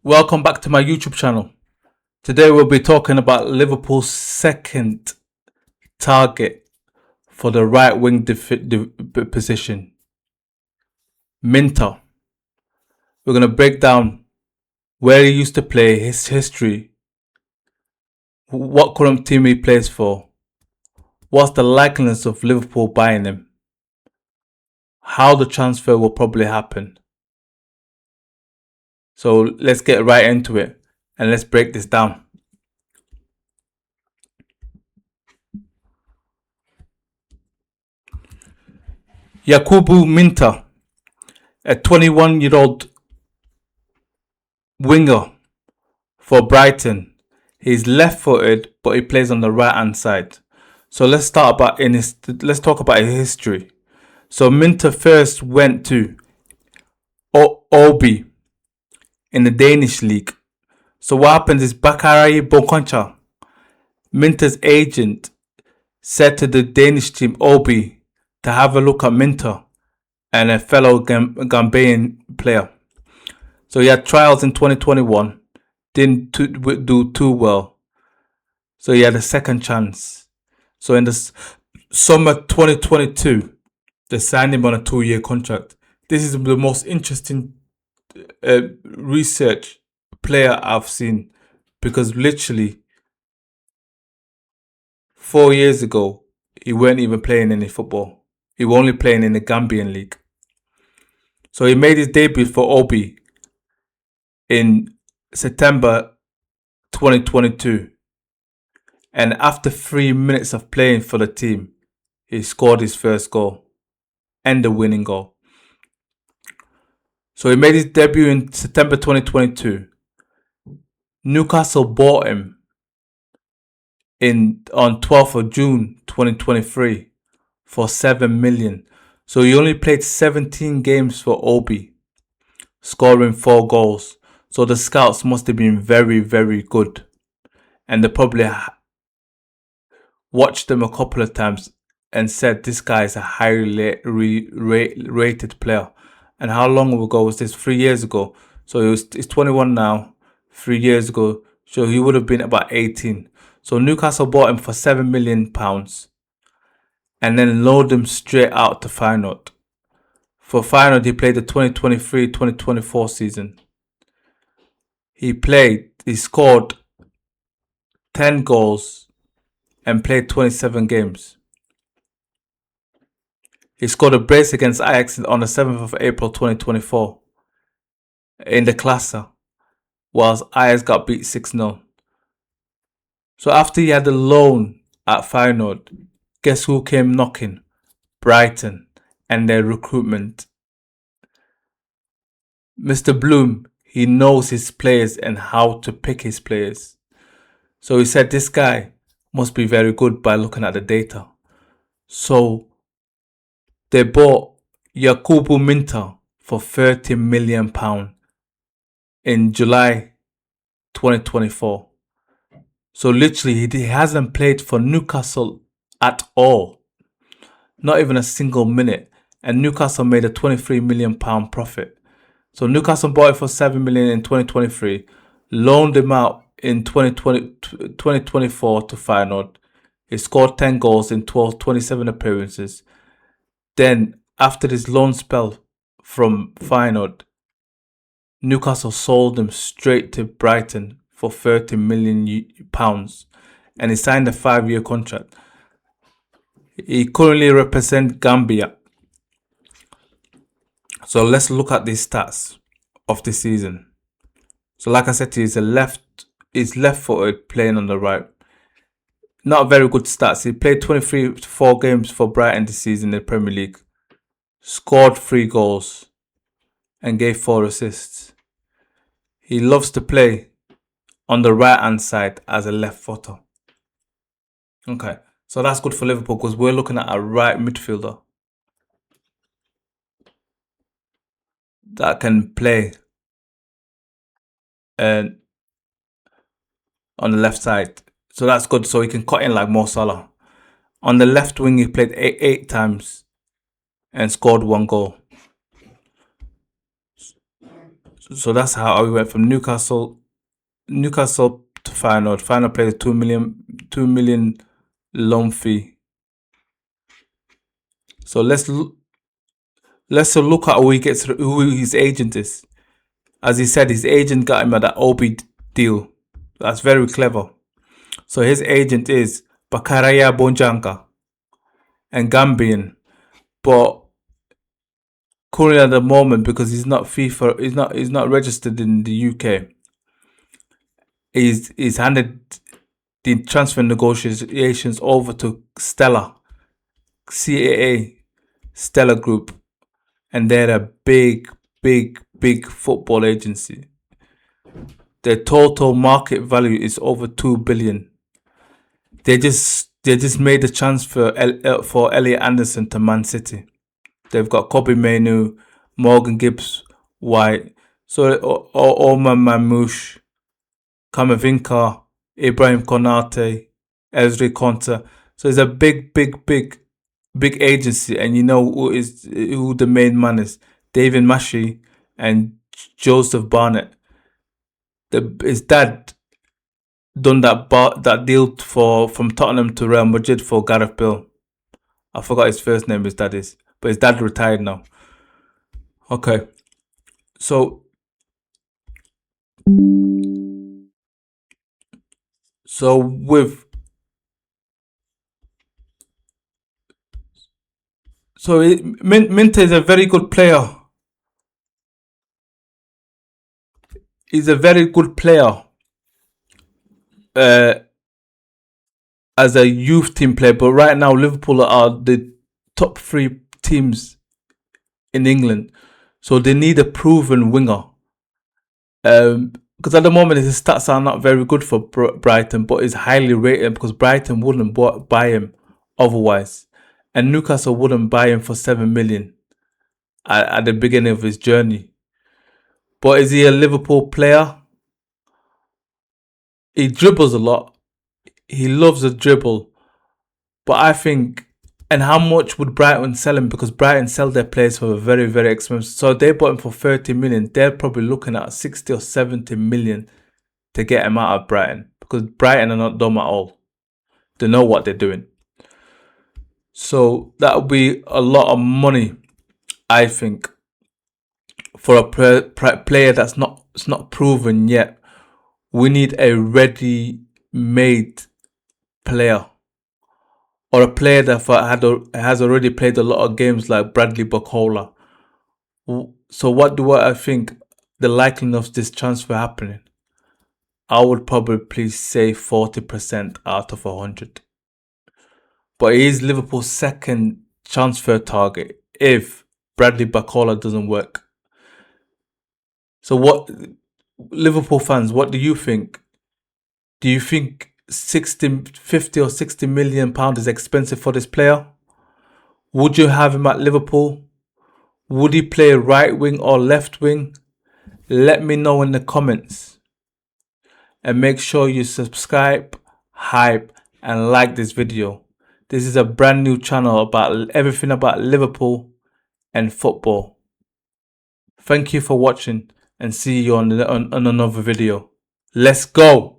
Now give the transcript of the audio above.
Welcome back to my YouTube channel. Today we'll be talking about Liverpool's second target for the right wing position, Minteh. We're going to break down where he used to play, his history, what current team he plays for, what's the likeliness of Liverpool buying him, how the transfer will probably happen. So let's get right into it and let's break this down. Yankuba Minteh, a 21-year-old winger for Brighton. He's left-footed, but he plays on the right-hand side. So let's talk about his history. So Minteh first went to OB in the Danish league. So what happens is Bakary Bokoncha, Minteh's agent, said to the Danish team OB to have a look at Minteh and a fellow Gambian player. So he had trials in 2021, didn't do too well. So he had a second chance. So in the summer 2022, they signed him on a 2-year contract. This is the most interesting research player I've seen, because literally 4 years ago, he weren't even playing any football. He was only playing in the Gambian league. So he made his debut for Obi in September 2022. And after 3 minutes of playing for the team, he scored his first goal and the winning goal. So he made his debut in September 2022. Newcastle bought him on 12th of June 2023 for 7 million. So he only played 17 games for Obi, scoring 4 goals. So the scouts must have been very, very good. And they probably watched him a couple of times and said this guy is a highly rated player. And how long ago was this? 3 years ago. So he's 21 now. 3 years ago. So he would have been about 18. So Newcastle bought him for £7 million and then loaned him straight out to Feyenoord. For Feyenoord, he played the 2023-2024 season. He scored 10 goals and played 27 games. He scored a brace against Ajax on the 7th of April 2024 in the Klasse, whilst Ajax got beat 6-0. So after he had a loan at Feyenoord, guess who came knocking? Brighton and their recruitment. Mr. Bloom, he knows his players and how to pick his players. So he said this guy must be very good by looking at the data. So they bought Yankuba Minteh for £30 million in July 2024. So literally he hasn't played for Newcastle at all. Not even a single minute. And Newcastle made a £23 million profit. So Newcastle bought it for 7 million in 2023, loaned him out in 2024 to Feyenoord. He scored 10 goals in 27 appearances. Then, after his loan spell from Feyenoord, Newcastle sold him straight to Brighton for £30 million, and he signed a 5-year contract. He currently represents Gambia. So let's look at these stats of the season. So like I said to you, he's left-footed, playing on the right. Not very good stats. He played 24 games for Brighton this season in the Premier League. Scored 3 goals and gave 4 assists. He loves to play on the right-hand side as a left-footer. Okay, so that's good for Liverpool because we're looking at a right midfielder that can play on the left side. So that's good. So he can cut in like Mo Salah. On the left wing, he played 8 times and scored 1 goal. So that's how we went from Newcastle to Feyenoord. Feyenoord played a 2 million loan fee. So let's look at who his agent is. As he said, his agent got him at that Obi deal. That's very clever. So his agent is Bakaraya Bonjanga and Gambian, but currently at the moment, because he's not registered in the UK, he's handed the transfer negotiations over to Stella, CAA, Stella Group, and they're a big football agency. Their total market value is over 2 billion. They just made the transfer for Elliot Anderson to Man City. They've got Kobe Mainoo, Morgan Gibbs White, so Omar Mamouche, Kamavinka, Ibrahim Konate, Ezri Konta. So it's a big agency, and you know who the main man is: David Mashi and Joseph Barnett. His dad done that deal from Tottenham to Real Madrid for Gareth Bale. I forgot his first name. His dad is, but his dad retired now. Okay, so Minteh is a very good player. He's a very good player as a youth team player, but right now Liverpool are the top 3 teams in England, so they need a proven winger. Because at the moment his stats are not very good for Brighton, but he's highly rated because Brighton wouldn't buy him otherwise, and Newcastle wouldn't buy him for 7 million at the beginning of his journey. But is he a Liverpool player? He dribbles a lot. He loves a dribble. But I think, and how much would Brighton sell him? Because Brighton sell their players for very, very expensive. So they bought him for 30 million. They're probably looking at 60 or 70 million to get him out of Brighton. Because Brighton are not dumb at all. They know what they're doing. So that would be a lot of money, I think, for a player that's not proven yet. We need a ready-made player, or a player that has already played a lot of games, like Bradley Barcola. So what do I think the likelihood of this transfer happening? I would probably say 40% out of 100. But he is Liverpool's second transfer target if Bradley Barcola doesn't work. So what, Liverpool fans, what do you think? Do you think 50 or 60 million pounds is expensive for this player? Would you have him at Liverpool? Would he play right wing or left wing? Let me know in the comments. And make sure you subscribe, hype, and like this video. This is a brand new channel about everything about Liverpool and football. Thank you for watching, and see you on another video. Let's go!